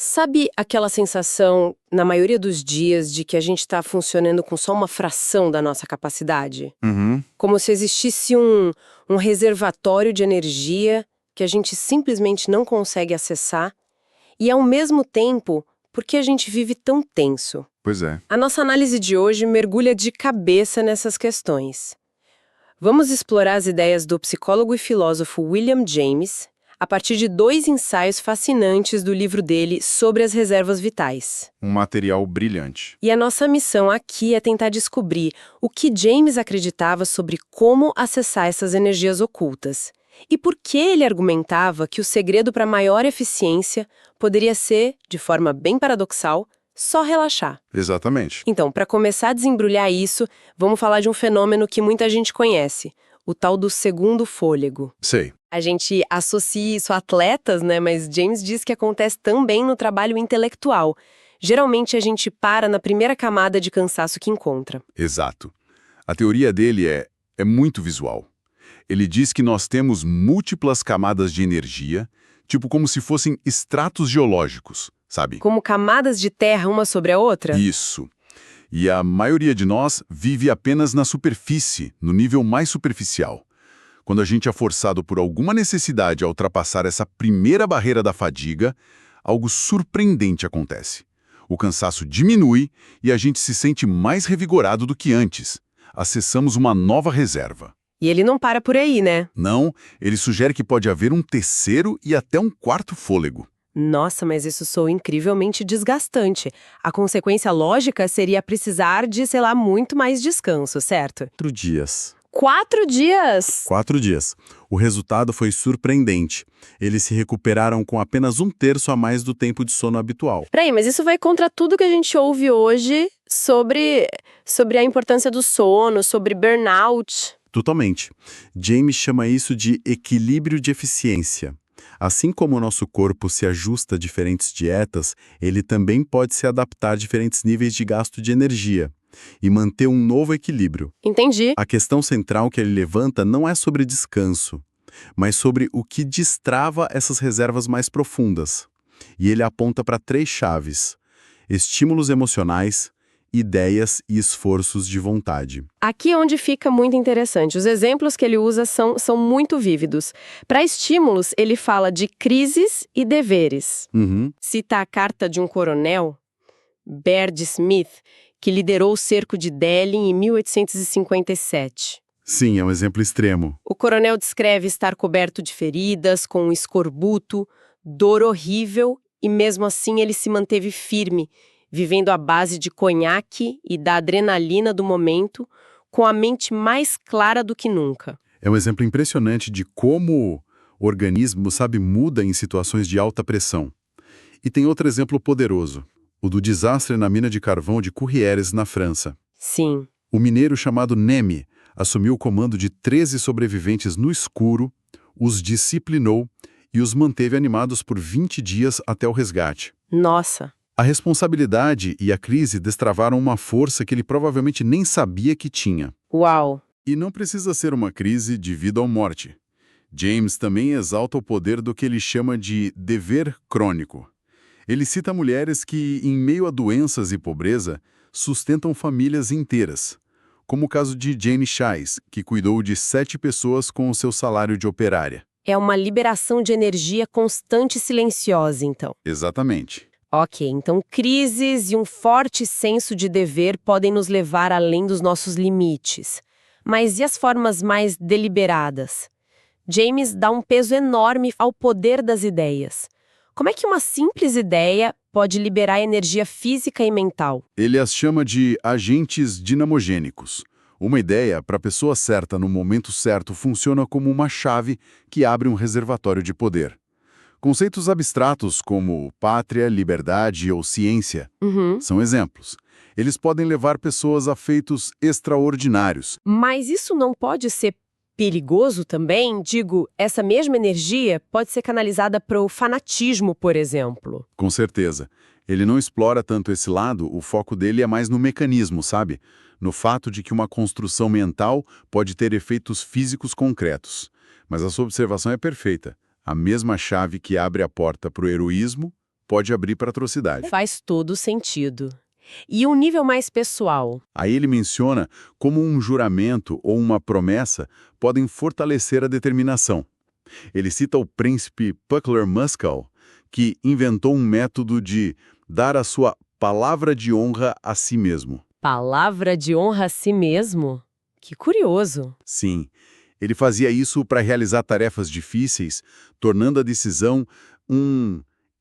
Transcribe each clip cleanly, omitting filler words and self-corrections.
Sabe aquela sensação, na maioria dos dias, de que a gente está funcionando com só uma fração da nossa capacidade? Uhum. Como se existisse um reservatório de energia que a gente simplesmente não consegue acessar, e ao mesmo tempo, por que a gente vive tão tenso? Pois é. A nossa análise de hoje mergulha de cabeça nessas questões. Vamos explorar as ideias do psicólogo e filósofo William James a partir de 2 ensaios fascinantes do livro dele sobre as reservas vitais. Um material brilhante. E a nossa missão aqui é tentar descobrir o que James acreditava sobre como acessar essas energias ocultas e por que ele argumentava que o segredo para maior eficiência poderia ser, de forma bem paradoxal, só relaxar. Exatamente. Então, para começar a desembrulhar isso, vamos falar de um fenômeno que muita gente conhece, o tal do segundo fôlego. Sei. A gente associa isso a atletas, né? Mas James diz que acontece também no trabalho intelectual. Geralmente a gente para na primeira camada de cansaço que encontra. Exato. A teoria dele é muito visual. Ele diz que nós temos múltiplas camadas de energia, tipo como se fossem estratos geológicos, sabe? Como camadas de terra uma sobre a outra? Isso. E a maioria de nós vive apenas na superfície, no nível mais superficial. Quando a gente é forçado por alguma necessidade a ultrapassar essa primeira barreira da fadiga, algo surpreendente acontece. O cansaço diminui e a gente se sente mais revigorado do que antes. Acessamos uma nova reserva. E ele não para por aí, né? Não, ele sugere que pode haver um terceiro e até um quarto fôlego. Nossa, mas isso soa incrivelmente desgastante. A consequência lógica seria precisar de, sei lá, muito mais descanso, certo? 4 dias. 4 dias! 4 dias. O resultado foi surpreendente. Eles se recuperaram com apenas 1/3 a mais do tempo de sono habitual. Peraí, mas isso vai contra tudo que a gente ouve hoje sobre a importância do sono, sobre burnout. Totalmente. James chama isso de equilíbrio de eficiência. Assim como o nosso corpo se ajusta a diferentes dietas, ele também pode se adaptar a diferentes níveis de gasto de energia e manter um novo equilíbrio. Entendi. A questão central que ele levanta não é sobre descanso, mas sobre o que destrava essas reservas mais profundas. E ele aponta para 3 chaves: estímulos emocionais, ideias e esforços de vontade. Aqui é onde fica muito interessante. Os exemplos que ele usa são muito vívidos. Para estímulos, ele fala de crises e deveres. Uhum. Cita a carta de um coronel, Baird Smith, que liderou o cerco de Delhi em 1857. Sim, é um exemplo extremo. O coronel descreve estar coberto de feridas, com um escorbuto, dor horrível, e mesmo assim ele se manteve firme, vivendo à base de conhaque e da adrenalina do momento, com a mente mais clara do que nunca. É um exemplo impressionante de como o organismo, muda em situações de alta pressão. E tem outro exemplo poderoso, o do desastre na mina de carvão de Courrieres, na França. Sim. O mineiro chamado Nemi assumiu o comando de 13 sobreviventes no escuro, os disciplinou e os manteve animados por 20 dias até o resgate. Nossa. A responsabilidade e a crise destravaram uma força que ele provavelmente nem sabia que tinha. Uau. E não precisa ser uma crise de vida ou morte. James também exalta o poder do que ele chama de dever crônico. Ele cita mulheres que, em meio a doenças e pobreza, sustentam famílias inteiras, como o caso de Jane Chais, que cuidou de 7 pessoas com o seu salário de operária. É uma liberação de energia constante e silenciosa, então. Exatamente. Ok, então crises e um forte senso de dever podem nos levar além dos nossos limites. Mas e as formas mais deliberadas? James dá um peso enorme ao poder das ideias. Como é que uma simples ideia pode liberar energia física e mental? Ele as chama de agentes dinamogênicos. Uma ideia, para a pessoa certa no momento certo, funciona como uma chave que abre um reservatório de poder. Conceitos abstratos como pátria, liberdade ou ciência são exemplos. Eles podem levar pessoas a feitos extraordinários. Mas isso não pode ser perigoso também? Digo, essa mesma energia pode ser canalizada para o fanatismo, por exemplo. Com certeza. Ele não explora tanto esse lado, o foco dele é mais no mecanismo, sabe? No fato de que uma construção mental pode ter efeitos físicos concretos. Mas a sua observação é perfeita. A mesma chave que abre a porta para o heroísmo pode abrir para atrocidade. Faz todo sentido. E um nível mais pessoal? Aí ele menciona como um juramento ou uma promessa podem fortalecer a determinação. Ele cita o príncipe Pukler Muskal, que inventou um método de dar a sua palavra de honra a si mesmo. Palavra de honra a si mesmo? Que curioso. Sim, ele fazia isso para realizar tarefas difíceis, tornando a decisão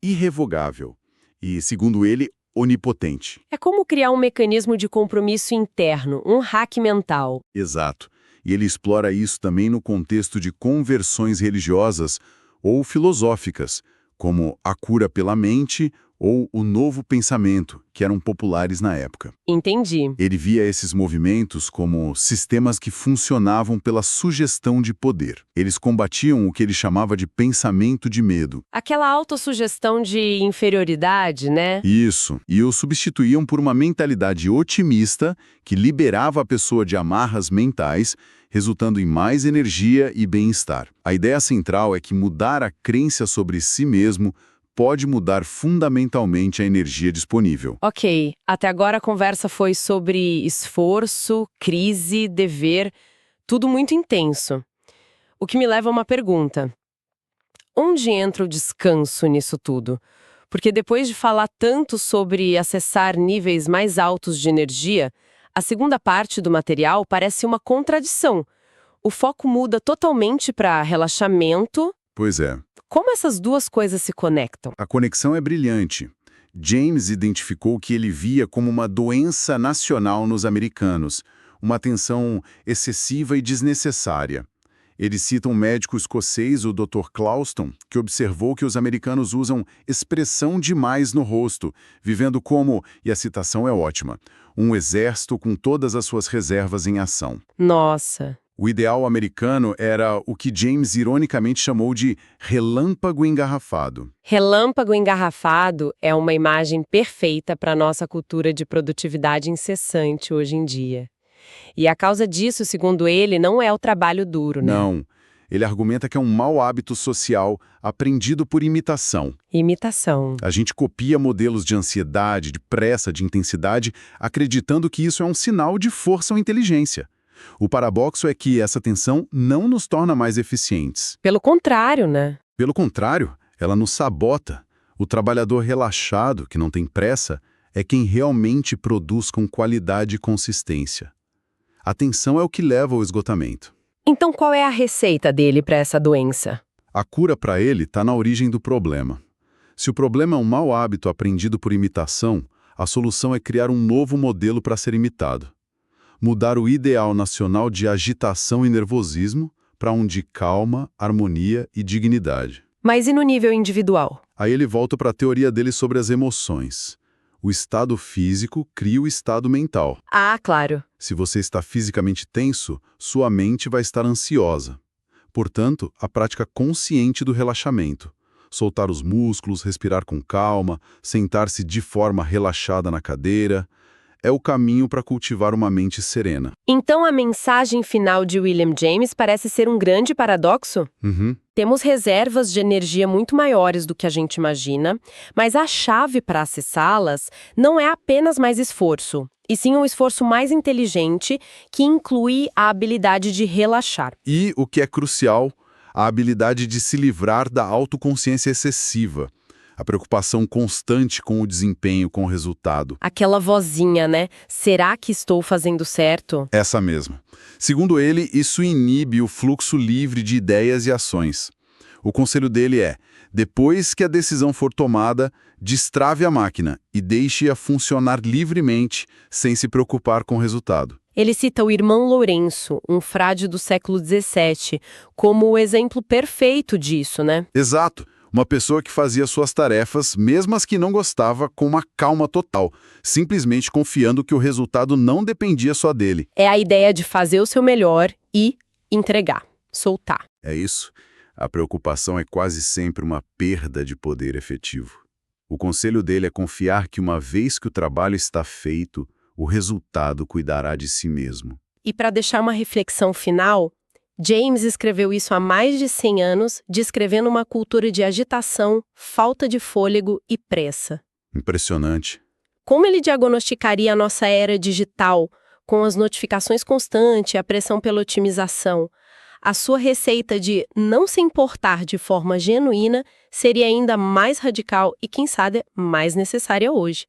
irrevogável e, segundo ele, onipotente. É como criar um mecanismo de compromisso interno, um hack mental. Exato. E ele explora isso também no contexto de conversões religiosas ou filosóficas, como a cura pela mente ou o novo pensamento, que eram populares na época. Entendi. Ele via esses movimentos como sistemas que funcionavam pela sugestão de poder. Eles combatiam o que ele chamava de pensamento de medo. Aquela autossugestão de inferioridade, né? Isso, e o substituíam por uma mentalidade otimista que liberava a pessoa de amarras mentais, resultando em mais energia e bem-estar. A ideia central é que mudar a crença sobre si mesmo pode mudar fundamentalmente a energia disponível. Ok, até agora a conversa foi sobre esforço, crise, dever, tudo muito intenso. O que me leva a uma pergunta. Onde entra o descanso nisso tudo? Porque depois de falar tanto sobre acessar níveis mais altos de energia, a segunda parte do material parece uma contradição. O foco muda totalmente para relaxamento. Pois é. Como essas duas coisas se conectam? A conexão é brilhante. James identificou o que ele via como uma doença nacional nos americanos, uma tensão excessiva e desnecessária. Ele cita um médico escocês, o Dr. Clouston, que observou que os americanos usam expressão demais no rosto, vivendo como, e a citação é ótima, um exército com todas as suas reservas em ação. Nossa! O ideal americano era o que James ironicamente chamou de relâmpago engarrafado. Relâmpago engarrafado é uma imagem perfeita para a nossa cultura de produtividade incessante hoje em dia. E a causa disso, segundo ele, não é o trabalho duro, né? Não. Ele argumenta que é um mau hábito social aprendido por imitação. Imitação. A gente copia modelos de ansiedade, de pressa, de intensidade, acreditando que isso é um sinal de força ou inteligência. O paradoxo é que essa tensão não nos torna mais eficientes. Pelo contrário, né? Pelo contrário, ela nos sabota. O trabalhador relaxado, que não tem pressa, é quem realmente produz com qualidade e consistência. A tensão é o que leva ao esgotamento. Então qual é a receita dele para essa doença? A cura para ele está na origem do problema. Se o problema é um mau hábito aprendido por imitação, a solução é criar um novo modelo para ser imitado. Mudar o ideal nacional de agitação e nervosismo para um de calma, harmonia e dignidade. Mas e no nível individual? Aí ele volta para a teoria dele sobre as emoções. O estado físico cria o estado mental. Ah, claro. Se você está fisicamente tenso, sua mente vai estar ansiosa. Portanto, a prática consciente do relaxamento. Soltar os músculos, respirar com calma, sentar-se de forma relaxada na cadeira, é o caminho para cultivar uma mente serena. Então a mensagem final de William James parece ser um grande paradoxo? Temos reservas de energia muito maiores do que a gente imagina, mas a chave para acessá-las não é apenas mais esforço, e sim um esforço mais inteligente que inclui a habilidade de relaxar. E, o que é crucial, a habilidade de se livrar da autoconsciência excessiva. A preocupação constante com o desempenho, com o resultado. Aquela vozinha, né? Será que estou fazendo certo? Essa mesmo. Segundo ele, isso inibe o fluxo livre de ideias e ações. O conselho dele é, depois que a decisão for tomada, destrave a máquina e deixe-a funcionar livremente, sem se preocupar com o resultado. Ele cita o irmão Lourenço, um frade do século XVII, como o exemplo perfeito disso, né? Exato. Uma pessoa que fazia suas tarefas, mesmo as que não gostava, com uma calma total, simplesmente confiando que o resultado não dependia só dele. É a ideia de fazer o seu melhor e entregar, soltar. É isso. A preocupação é quase sempre uma perda de poder efetivo. O conselho dele é confiar que uma vez que o trabalho está feito, o resultado cuidará de si mesmo. E para deixar uma reflexão final, James escreveu isso há mais de 100 anos, descrevendo uma cultura de agitação, falta de fôlego e pressa. Impressionante. Como ele diagnosticaria a nossa era digital, com as notificações constantes e a pressão pela otimização? A sua receita de não se importar de forma genuína seria ainda mais radical e, quem sabe, mais necessária hoje.